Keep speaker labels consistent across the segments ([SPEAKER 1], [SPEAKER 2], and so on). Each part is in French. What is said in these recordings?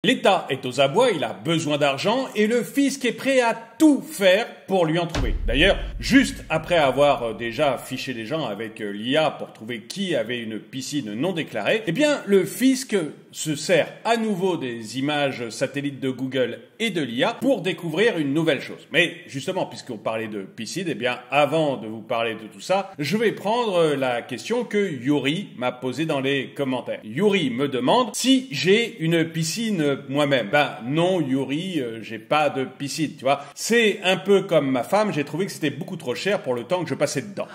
[SPEAKER 1] L'État est aux abois, il a besoin d'argent et le fisc est prêt à tout faire pour lui en trouver. D'ailleurs, juste après avoir déjà fiché les gens avec l'IA pour trouver qui avait une piscine non déclarée, eh bien le fisc se sert à nouveau des images satellites de Google et de l'IA pour découvrir une nouvelle chose. Mais justement, puisqu'on parlait de piscine, eh bien avant de vous parler de tout ça, je vais prendre la question que Yuri m'a posée dans les commentaires. Yuri me demande si j'ai une piscine moi-même. Ben non Yuri, j'ai pas de piscine, tu vois. C'est un peu comme ma femme, j'ai trouvé que c'était beaucoup trop cher pour le temps que je passais dedans.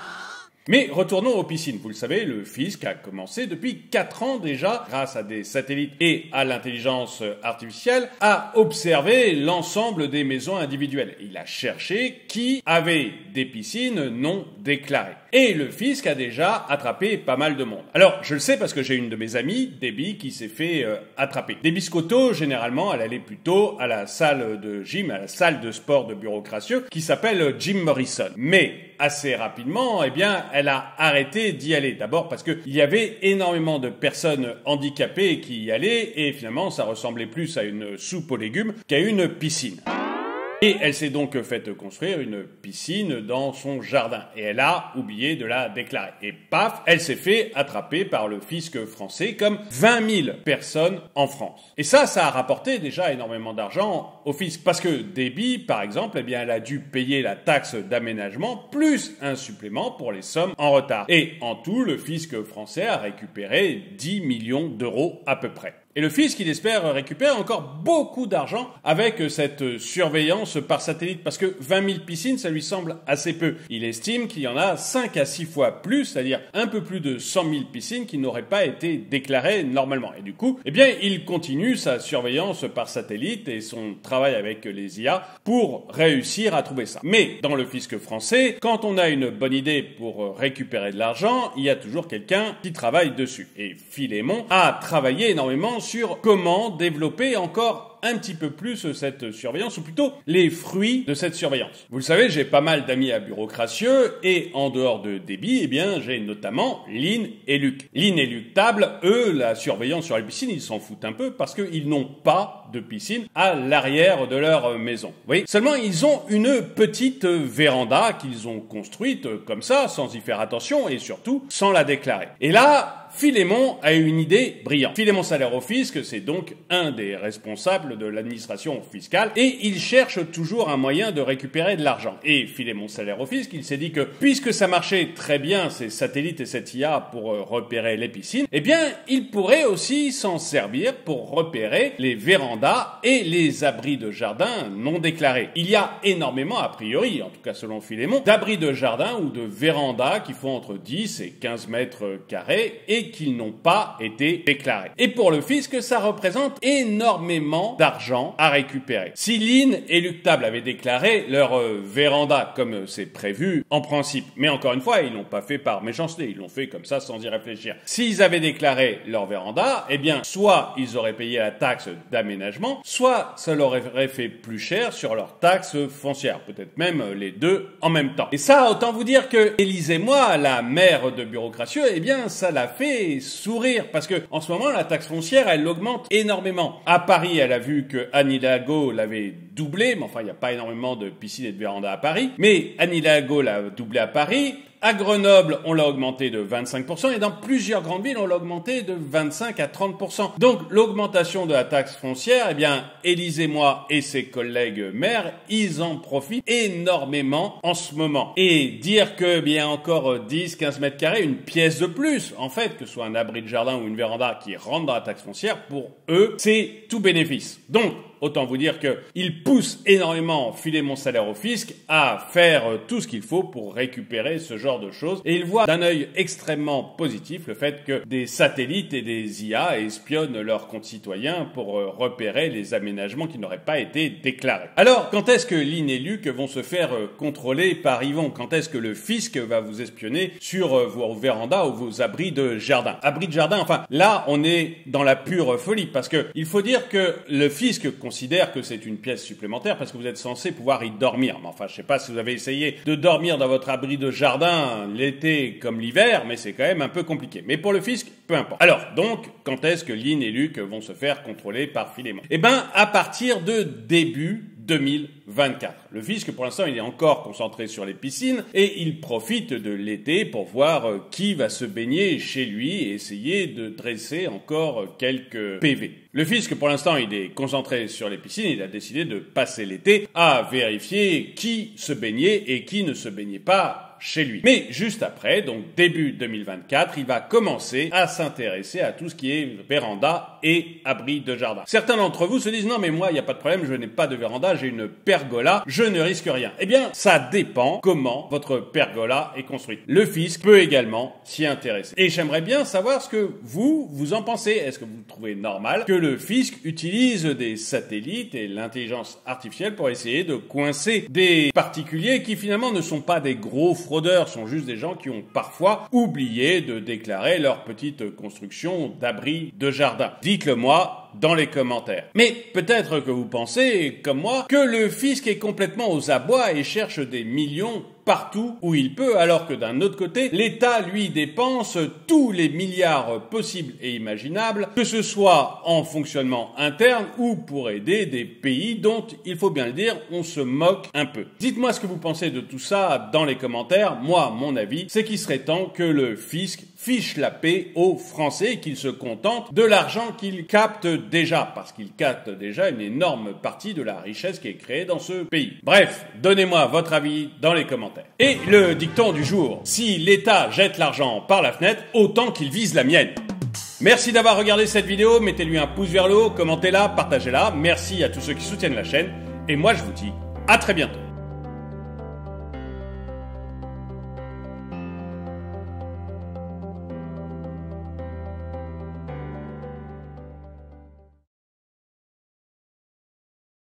[SPEAKER 1] Mais retournons aux piscines. Vous le savez, le fisc a commencé depuis 4 ans déjà, grâce à des satellites et à l'intelligence artificielle, à observer l'ensemble des maisons individuelles. Il a cherché qui avait des piscines non déclarées. Et le fisc a déjà attrapé pas mal de monde. Alors, je le sais parce que j'ai une de mes amies, Debbie, qui s'est fait attraper. Debbie Scotto, généralement, elle allait plutôt à la salle de gym, à la salle de sport de Bureau Crassieux, qui s'appelle Jim Morrison. Mais assez rapidement, eh bien, elle a arrêté d'y aller. D'abord parce qu'il y avait énormément de personnes handicapées qui y allaient et finalement, ça ressemblait plus à une soupe aux légumes qu'à une piscine. Et elle s'est donc faite construire une piscine dans son jardin. Et elle a oublié de la déclarer. Et paf, elle s'est fait attraper par le fisc français comme 20 000 personnes en France. Et ça a rapporté déjà énormément d'argent au fisc. Parce que Debbie, par exemple, eh bien, elle a dû payer la taxe d'aménagement plus un supplément pour les sommes en retard. Et en tout, le fisc français a récupéré 10 millions d'euros à peu près. Et le fisc, il espère récupérer encore beaucoup d'argent avec cette surveillance par satellite, parce que 20 000 piscines, ça lui semble assez peu. Il estime qu'il y en a 5 à 6 fois plus, c'est-à-dire un peu plus de 100 000 piscines qui n'auraient pas été déclarées normalement. Et du coup, eh bien, il continue sa surveillance par satellite et son travail avec les IA pour réussir à trouver ça. Mais dans le fisc français, quand on a une bonne idée pour récupérer de l'argent, il y a toujours quelqu'un qui travaille dessus. Et Philémon a travaillé énormément sur comment développer encore un petit peu plus cette surveillance, ou plutôt les fruits de cette surveillance. Vous le savez, j'ai pas mal d'amis à Bureau Crassieux, et en dehors de Debbie, eh bien, j'ai notamment Lynn et Luc. Lynn et Luc Table, eux, la surveillance sur les piscines, ils s'en foutent un peu parce qu'ils n'ont pas de piscine à l'arrière de leur maison. Vous voyez ? Seulement, ils ont une petite véranda qu'ils ont construite comme ça, sans y faire attention, et surtout, sans la déclarer. Et là, Philémon a eu une idée brillante. Philémon Salaire au Fisc, c'est donc un des responsables de l'administration fiscale et il cherche toujours un moyen de récupérer de l'argent. Et Philémon Salaire au Fisc, il s'est dit que puisque ça marchait très bien, ces satellites et cette IA pour repérer les piscines, eh bien, il pourrait aussi s'en servir pour repérer les vérandas et les abris de jardin non déclarés. Il y a énormément, a priori, en tout cas selon Philémon, d'abris de jardin ou de vérandas qui font entre 10 et 15 mètres carrés et qu'ils n'ont pas été déclarés. Et pour le fisc, ça représente énormément d'argent à récupérer. Si Lynn et Luc Table avaient déclaré leur véranda comme c'est prévu en principe, mais encore une fois, ils l'ont pas fait par méchanceté, ils l'ont fait comme ça sans y réfléchir. S'ils avaient déclaré leur véranda, eh bien, soit ils auraient payé la taxe d'aménagement, soit ça leur aurait fait plus cher sur leur taxe foncière, peut-être même les deux en même temps. Et ça, autant vous dire que Élise et moi, la maire de Bureau Crassieux, eh bien, ça l'a fait sourire parce que en ce moment la taxe foncière elle augmente énormément. À Paris elle a vu que Anne Hidalgo l'avait doublé, mais enfin il n'y a pas énormément de piscines et de vérandas à Paris, mais Anne Hidalgo l'a doublé à Paris. À Grenoble, on l'a augmenté de 25% et dans plusieurs grandes villes, on l'a augmenté de 25 à 30%. Donc, l'augmentation de la taxe foncière, eh bien, Élise et moi et ses collègues maires, ils en profitent énormément en ce moment. Et dire que, bien, encore 10, 15 mètres carrés, une pièce de plus, en fait, que ce soit un abri de jardin ou une véranda qui rentre dans la taxe foncière, pour eux, c'est tout bénéfice. Donc, autant vous dire qu'ils poussent énormément Philémon Salaire au Fisc à faire tout ce qu'il faut pour récupérer ce genre de choses. Et ils voient d'un œil extrêmement positif le fait que des satellites et des IA espionnent leurs concitoyens pour repérer les aménagements qui n'auraient pas été déclarés. Alors, quand est-ce que Lynn et Luc vont se faire contrôler par Yvon? Quand est-ce que le fisc va vous espionner sur vos vérandas ou vos abris de jardin? Abris de jardin, enfin, là, on est dans la pure folie parce que il faut dire que le fisc considère que c'est une pièce supplémentaire parce que vous êtes censé pouvoir y dormir. Mais enfin, je sais pas si vous avez essayé de dormir dans votre abri de jardin l'été comme l'hiver, mais c'est quand même un peu compliqué. Mais pour le fisc, peu importe. Alors, donc, quand est-ce que Lynn et Luc vont se faire contrôler par Philémon? Eh ben, à partir de début 2024. Le fisc, pour l'instant, il est encore concentré sur les piscines et il profite de l'été pour voir qui va se baigner chez lui et essayer de dresser encore quelques PV. Le fisc, pour l'instant, il est concentré sur les piscines. Il a décidé de passer l'été à vérifier qui se baignait et qui ne se baignait pas chez lui. Mais juste après, donc début 2024, il va commencer à s'intéresser à tout ce qui est véranda et abri de jardin. Certains d'entre vous se disent « Non mais moi, il n'y a pas de problème, je n'ai pas de véranda, j'ai une pergola, je ne risque rien. » Eh bien, ça dépend comment votre pergola est construite. Le fisc peut également s'y intéresser. Et j'aimerais bien savoir ce que vous en pensez. Est-ce que vous trouvez normal que le fisc utilise des satellites et l'intelligence artificielle pour essayer de coincer des particuliers qui finalement ne sont pas des gros fraudeurs, sont juste des gens qui ont parfois oublié de déclarer leur petite construction d'abri de jardin. Dites-le moi dans les commentaires. Mais peut-être que vous pensez, comme moi, que le fisc est complètement aux abois et cherche des millions partout où il peut, alors que d'un autre côté, l'État, lui, dépense tous les milliards possibles et imaginables, que ce soit en fonctionnement interne ou pour aider des pays dont, il faut bien le dire, on se moque un peu. Dites-moi ce que vous pensez de tout ça dans les commentaires. Moi, mon avis, c'est qu'il serait temps que le fisc fiche la paix aux Français et qu'ils se contentent de l'argent qu'ils captent déjà, parce qu'ils captent déjà une énorme partie de la richesse qui est créée dans ce pays. Bref, donnez-moi votre avis dans les commentaires. Et le dicton du jour, si l'État jette l'argent par la fenêtre, autant qu'il vise la mienne. Merci d'avoir regardé cette vidéo, mettez-lui un pouce vers le haut, commentez-la, partagez-la. Merci à tous ceux qui soutiennent la chaîne, et moi je vous dis à très bientôt.